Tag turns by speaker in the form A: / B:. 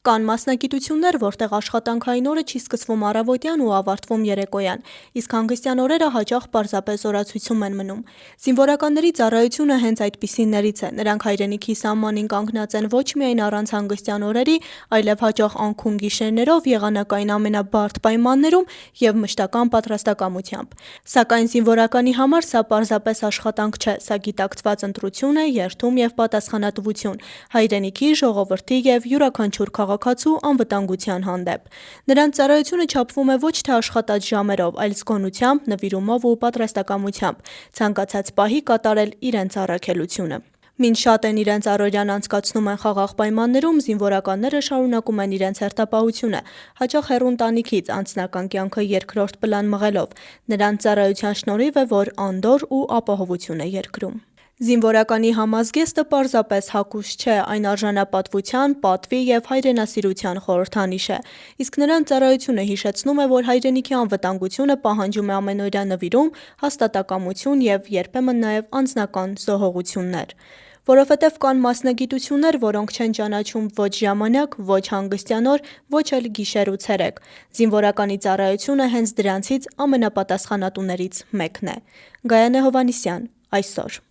A: Կան մասնագիտություններ, որտեղ աշխատանքային օրը չի սկսվում առավոտյան ու ավարտվում երեկոյան, իսկ հանգստյան օրերը հաճախ պարզապես օրացույցում են մնում։ Զինվորականների ծառայությունը հենց այդպիսիներից է, նրանք հայրենիքի սահմանին կանգնած են ոչ միայն առանց հանգստյան օրերի, այլև հաճախ անքուն գիշերներով, եղանակային ամենաբարդ պայմաններում և մշտական պատրաստակամությամբ։ Սակայն զինվորականի համար սա պարզապես աշխատանք չէ, սա գիտակցված ընտրություն է, երդում և պատասխանատվություն հայրենիքի, ժողովրդի և յուրաքանչյուր քաղաքացու անվտանգության հանդեպ։ Նրանց ծառայությունը չափվում է ոչ թե աշխատած ժամերով, այլ զգոնությամբ, նվիրումով ու պատրաստակամությամբ, ցանկացած պահի կատարել իրենց առաքելությունը։ Մինչ շատ են իրենց առօրյան անցկացնում են խաղաղ պայմաններում, զինվորականները շարունակում են իրենց հերթապահությունը, հաճախ հեռու ընտանիքից, անձնական կյանքը երկրորդ պլան մղելով։ Նրանց ծառայության շնորհիվ է, որ անդորր ու ապահովություն է երկրում։ Զինվորականի համազգեստը պարզապես հագուստ չէ, այն արժանապատվության, պատվի և հայրենասիրության խորհրդանիշ է, իսկ նրանց ծառայությունը հիշեցնում է, որ հայրենիքի անվտանգությունը պահանջում է ամենօրյա նվիրում, հաստատակամություն և երբեմն նաև անձնական զոհողություններ։ Որովհետև կան մասնագիտություններ, որոնք չեն ճանաչում ոչ ժամանակ, ոչ հանգստյան օր, ոչ էլ գիշեր ու ցերեկ։ Զինվորականի ծառայությունը հենց դրանցից ամենապատասխանատուներից մեկն է։ Գայանե Հովհաննիսյան, Այսօր։